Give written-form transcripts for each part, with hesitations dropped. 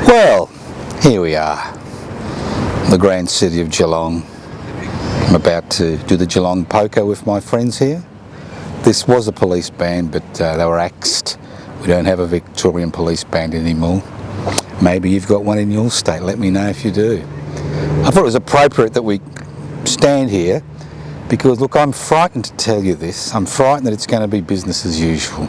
Well, here we are, the grand city of Geelong. I'm about to do the Geelong poker with my friends here. This was a police band, but they were axed. We don't have a Victorian police band anymore. Maybe you've got one in your state, let me know if you do. I thought it was appropriate that we stand here because, look, I'm frightened to tell you this. I'm frightened that it's going to be business as usual.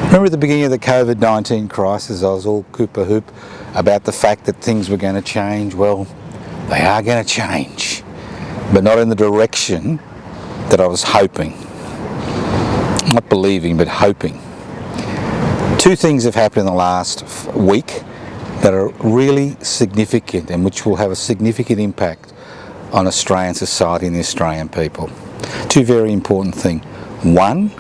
Remember at the beginning of the COVID-19 crisis, I was all hoop about the fact that things were going to change. Well, they are going to change, but not in the direction that I was hoping. Not believing, but hoping. Two things have happened in the last week that are really significant and which will have a significant impact on Australian society and the Australian people. Two very important things. One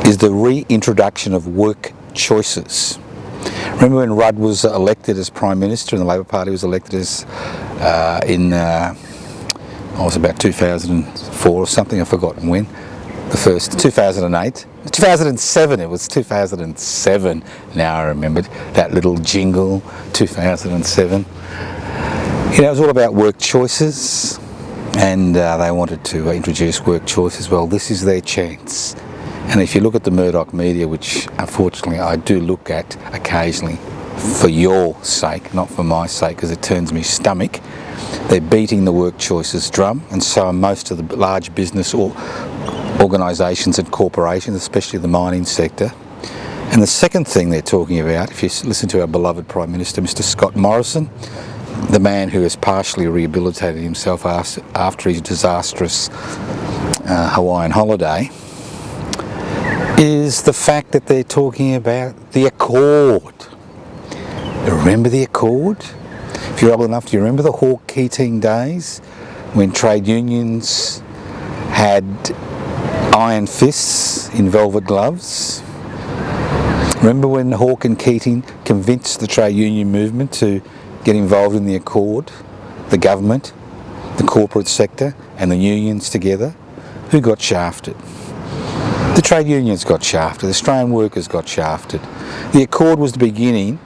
is the reintroduction of work choices. Remember when Rudd was elected as Prime Minister and the Labor Party was elected as about 2004 or something, I've forgotten when. The first, 2008, 2007, it was 2007, now I remembered, that little jingle, 2007. You know, it was all about work choices, and they wanted to introduce work choices. Well, this is their chance. And if you look at the Murdoch media, which unfortunately I do look at occasionally for your sake, not for my sake, because it turns me stomach, they're beating the work choices drum, and so are most of the large business organisations and corporations, especially the mining sector. And the second thing they're talking about, if you listen to our beloved Prime Minister, Mr Scott Morrison, the man who has partially rehabilitated himself after his disastrous Hawaiian holiday, is the fact that they're talking about the Accord. Remember the Accord? If you're old enough, do you remember the Hawke days when trade unions had iron fists in velvet gloves? Remember when Hawke and Keating convinced the trade union movement to get involved in the Accord? The government, the corporate sector and the unions together? Who got shafted? The trade unions got shafted, the Australian workers got shafted. The Accord was the beginning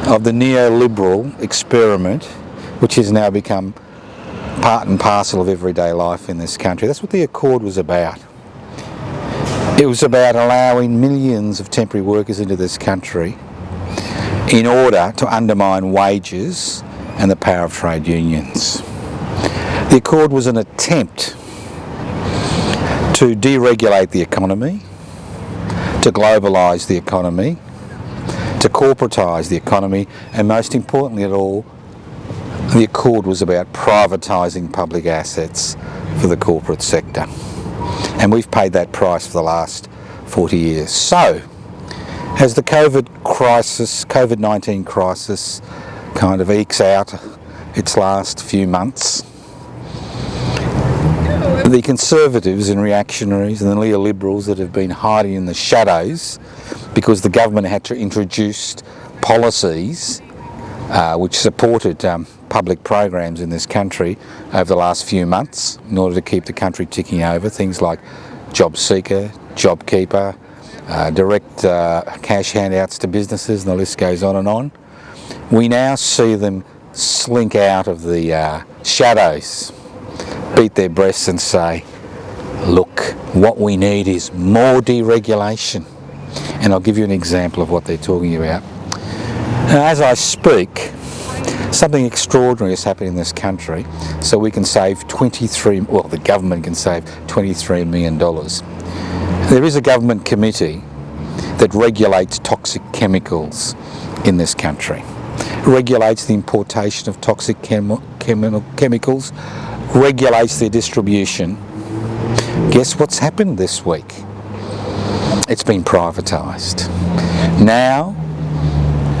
of the neoliberal experiment which has now become part and parcel of everyday life in this country. That's what the Accord was about. It was about allowing millions of temporary workers into this country in order to undermine wages and the power of trade unions. The Accord was an attempt to deregulate the economy, to globalise the economy, to corporatise the economy, and most importantly at all, the Accord was about privatising public assets for the corporate sector. And we've paid that price for the last 40 years. So, as the COVID-19 crisis kind of ekes out its last few months, the Conservatives and reactionaries and the neoliberals that have been hiding in the shadows because the government had to introduce policies which supported public programs in this country over the last few months in order to keep the country ticking over, things like Jobseeker, Jobkeeper, direct cash handouts to businesses, and the list goes on and on. We now see them slink out of the shadows, beat their breasts and say, look, what we need is more deregulation. And I'll give you an example of what they're talking about. Now, as I speak, something extraordinary is happening in this country, so we can save the government can save $23 million. There is a government committee that regulates toxic chemicals in this country, regulates the importation of toxic chemicals, regulates their distribution. Guess what's happened this week? It's been privatised. Now,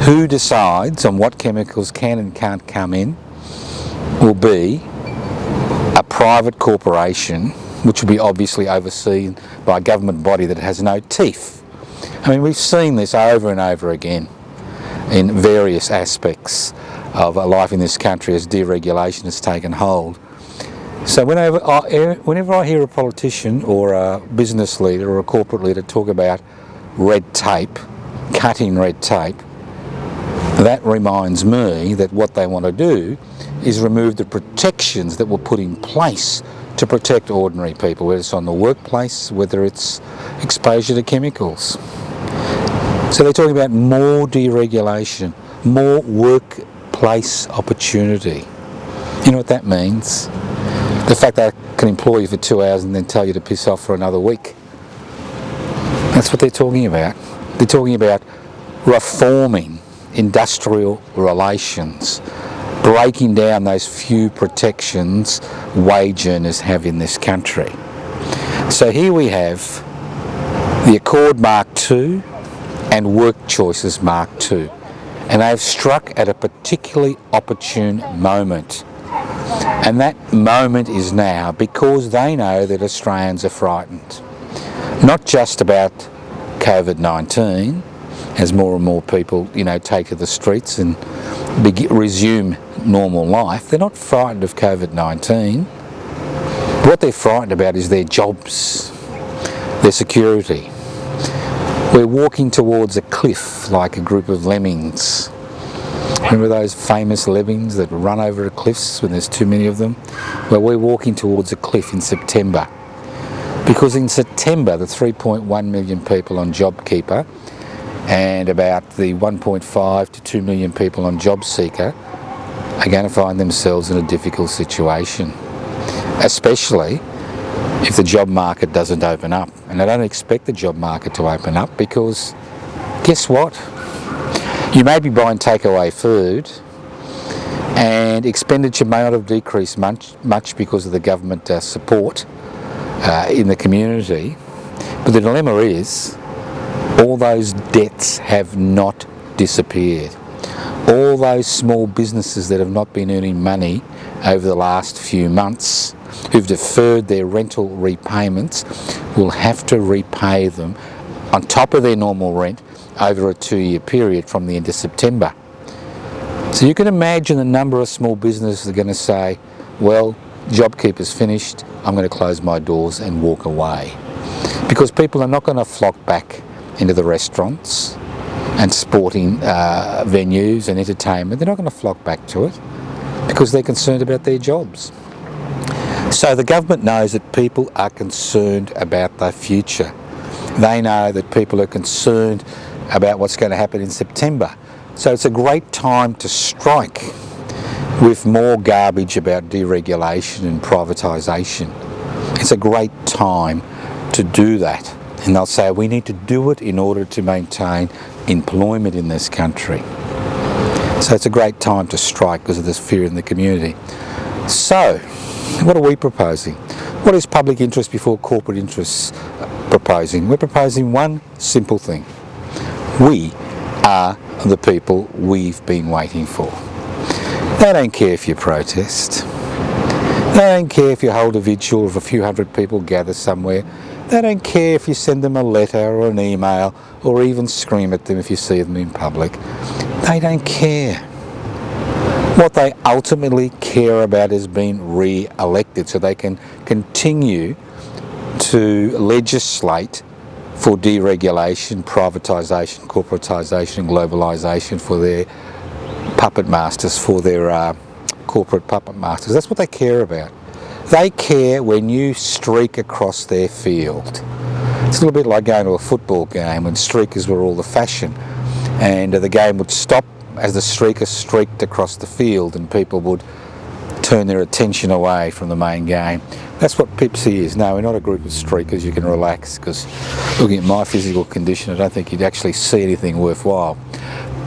who decides on what chemicals can and can't come in will be a private corporation, which will be obviously overseen by a government body that has no teeth. I mean, we've seen this over and over again in various aspects of life in this country as deregulation has taken hold. So whenever I hear a politician or a business leader or a corporate leader talk about red tape, cutting red tape, that reminds me that what they want to do is remove the protections that were put in place to protect ordinary people, whether it's on the workplace, whether it's exposure to chemicals. So they're talking about more deregulation, more workplace opportunity. You know what that means? The fact that I can employ you for 2 hours and then tell you to piss off for another week. That's what they're talking about. They're talking about reforming industrial relations, breaking down those few protections wage earners have in this country. So here we have the Accord Mark II and Work Choices Mark II, and they've struck at a particularly opportune moment. And that moment is now, because they know that Australians are frightened, not just about COVID-19, as more and more people, take to the streets and resume normal life. They're not frightened of COVID-19. What they're frightened about is their jobs, their security. We're walking towards a cliff like a group of lemmings. Remember those famous lemmings that run over the cliffs when there's too many of them? Well, we're walking towards a cliff in September. Because in September, the 3.1 million people on Jobkeeper and about the 1.5 to 2 million people on Jobseeker are going to find themselves in a difficult situation, especially if the job market doesn't open up. And I don't expect the job market to open up because, guess what? You may be buying takeaway food and expenditure may not have decreased much because of the government support in the community. But the dilemma is, all those debts have not disappeared. All those small businesses that have not been earning money over the last few months, who've deferred their rental repayments, will have to repay them on top of their normal rent over a 2-year period from the end of September. So you can imagine the number of small businesses that are going to say, well, Jobkeeper's finished, I'm going to close my doors and walk away. Because people are not going to flock back into the restaurants and sporting venues and entertainment. They're not going to flock back to it because they're concerned about their jobs. So the government knows that people are concerned about their future. They know that people are concerned about what's going to happen in September. So it's a great time to strike with more garbage about deregulation and privatisation. It's a great time to do that. And they'll say we need to do it in order to maintain employment in this country. So it's a great time to strike because of this fear in the community. So, what are we proposing? What is public interest before corporate interests proposing? We're proposing one simple thing. We are the people we've been waiting for. They don't care if you protest. They don't care if you hold a vigil of a few hundred people gather somewhere. They don't care if you send them a letter or an email or even scream at them if you see them in public. They don't care. What they ultimately care about is being re-elected so they can continue to legislate for deregulation, privatisation, corporatisation, globalisation for their puppet masters, for their corporate puppet masters. That's what they care about. They care when you streak across their field. It's a little bit like going to a football game when streakers were all the fashion, and the game would stop as the streaker streaked across the field and people would turn their attention away from the main game. That's what Pepsi is. No, we're not a group of streakers. You can relax, because looking at my physical condition, I don't think you'd actually see anything worthwhile.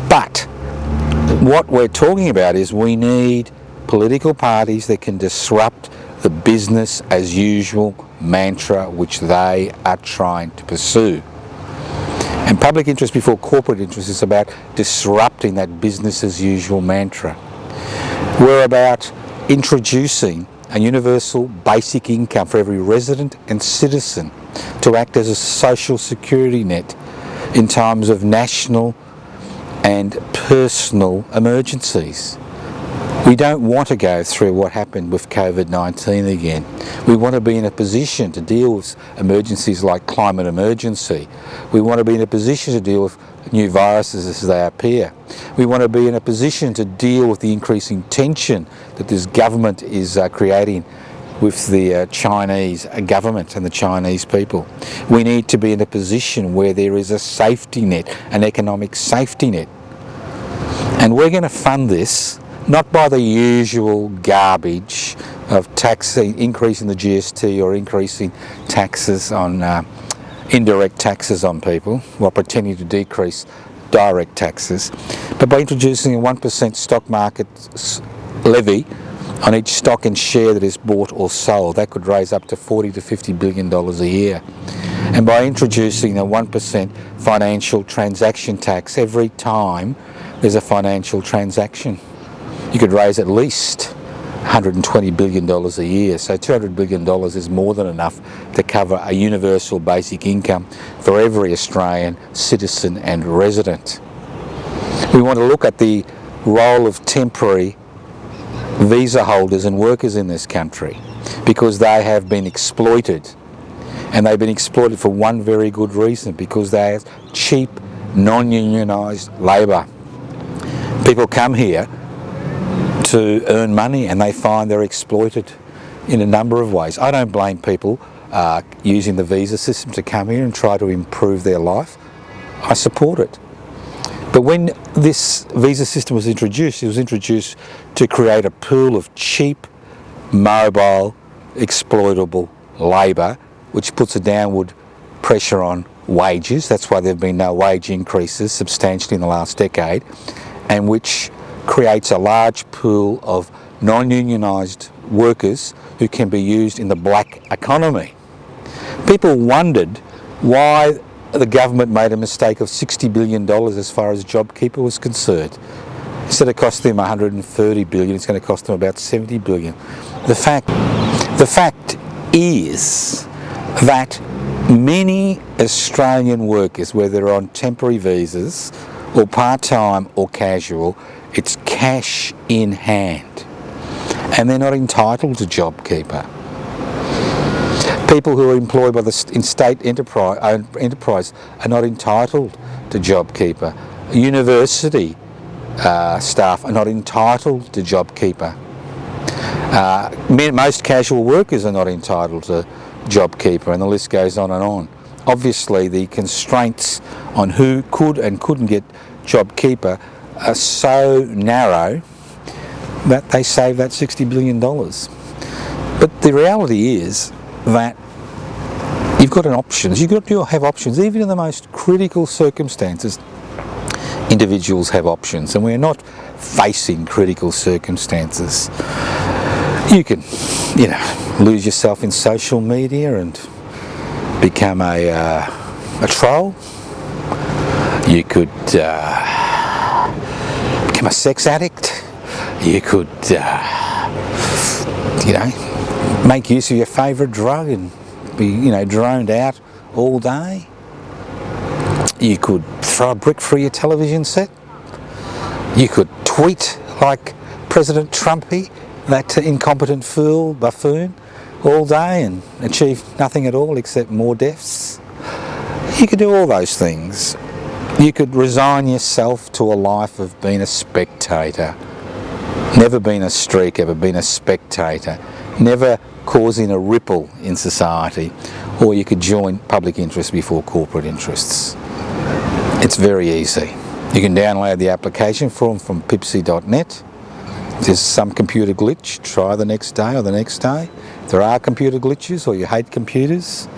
But what we're talking about is we need political parties that can disrupt the business as usual mantra which they are trying to pursue. And public interest before corporate interest is about disrupting that business as usual mantra. We're about introducing a universal basic income for every resident and citizen to act as a social security net in times of national and personal emergencies. We don't want to go through what happened with COVID-19 again. We want to be in a position to deal with emergencies like climate emergency. We want to be in a position to deal with new viruses as they appear. We want to be in a position to deal with the increasing tension that this government is creating with the Chinese government and the Chinese people. We need to be in a position where there is a safety net, an economic safety net. And we're going to fund this not by the usual garbage of increasing the GST or increasing taxes on indirect taxes on people while pretending to decrease direct taxes, but by introducing a 1% stock market levy on each stock and share that is bought or sold. That could raise up to $40 to $50 billion a year. And by introducing a 1% financial transaction tax every time there's a financial transaction, you could raise at least $120 billion a year. So $200 billion is more than enough to cover a universal basic income for every Australian citizen and resident. We want to look at the role of temporary visa holders and workers in this country, because they have been exploited, and they've been exploited for one very good reason, because they are cheap, non-unionised labour. People come here to earn money and they find they're exploited in a number of ways. I don't blame people using the visa system to come here and try to improve their life. I support it. But when this visa system was introduced, it was introduced to create a pool of cheap, mobile, exploitable labour, which puts a downward pressure on wages. That's why there have been no wage increases substantially in the last decade, and which creates a large pool of non-unionised workers who can be used in the black economy. People wondered why the government made a mistake of $60 billion as far as Jobkeeper was concerned. Instead of costing them $130 billion, it's going to cost them about $70 billion. The fact is that many Australian workers, whether they're on temporary visas or part-time or casual, it's cash in hand, and they're not entitled to Jobkeeper. People who are employed in state enterprise are not entitled to Jobkeeper. University staff are not entitled to Jobkeeper. Most casual workers are not entitled to Jobkeeper, and the list goes on and on. Obviously, the constraints on who could and couldn't get Jobkeeper are so narrow that they save that $60 billion. But the reality is that you've got an option. You've got to have options. Even in the most critical circumstances, individuals have options, and we're not facing critical circumstances. You can, lose yourself in social media and become a troll. You could become a sex addict. You could, make use of your favourite drug and be, droned out all day. You could throw a brick through your television set. You could tweet like President Trumpy, that incompetent buffoon, all day and achieve nothing at all except more deaths. You could do all those things. You could resign yourself to a life of being a spectator. Never been a streaker, but been a spectator. Never causing a ripple in society. Or you could join public interest before corporate interests. It's very easy. You can download the application form from pipsy.net. If there's some computer glitch, try the next day or the next day. If there are computer glitches or you hate computers,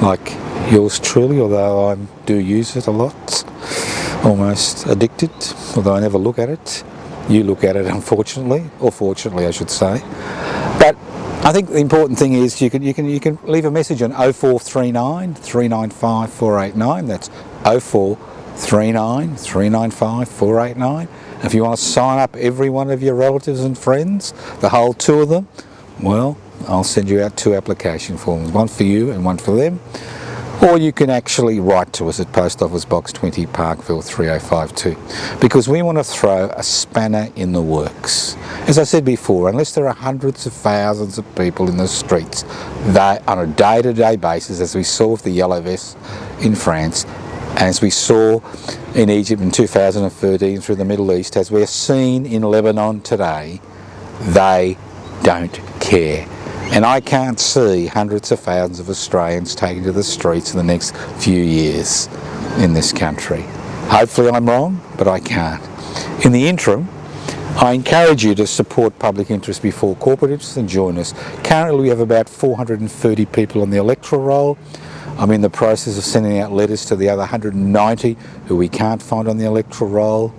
like yours truly, although I do use it a lot, almost addicted, although I never look at it. You look at it, unfortunately, or fortunately I should say. But I think the important thing is you can leave a message on 0439 395 489. That's 0439 395 489. If you want to sign up every one of your relatives and friends, the whole two of them, well, I'll send you out 2 application forms, one for you and one for them. Or you can actually write to us at Post Office Box 20, Parkville 3052, because we want to throw a spanner in the works. As I said before, unless there are hundreds of thousands of people in the streets, they, on a day-to-day basis, as we saw with the yellow vests in France, as we saw in Egypt in 2013 through the Middle East, as we're seeing in Lebanon today, they don't care. And I can't see hundreds of thousands of Australians taking to the streets in the next few years in this country. Hopefully I'm wrong, but I can't. In the interim, I encourage you to support public interest before corporate interest and join us. Currently we have about 430 people on the electoral roll. I'm in the process of sending out letters to the other 190 who we can't find on the electoral roll.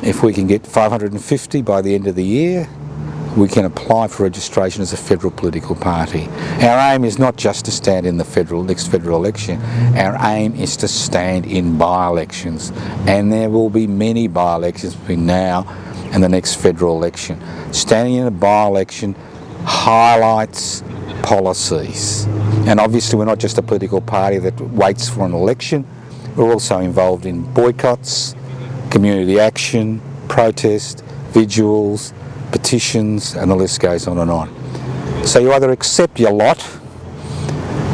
If we can get 550 by the end of the year, we can apply for registration as a federal political party. Our aim is not just to stand in the next federal election. Our aim is to stand in by-elections, and there will be many by-elections between now and the next federal election. Standing in a by-election highlights policies, and obviously we're not just a political party that waits for an election. We're also involved in boycotts, community action, protest, vigils, petitions, and the list goes on and on. So you either accept your lot,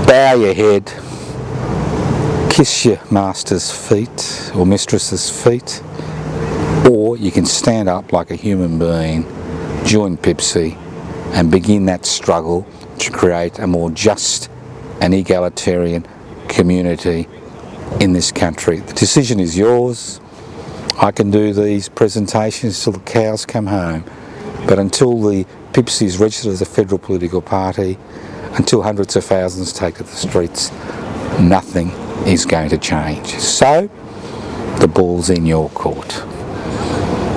bow your head, kiss your master's feet or mistress's feet, or you can stand up like a human being, join Pepsi, and begin that struggle to create a more just and egalitarian community in this country. The decision is yours. I can do these presentations till the cows come home. But until the Pepsi is registered as a federal political party, until hundreds of thousands take to the streets, nothing is going to change. So, the ball's in your court.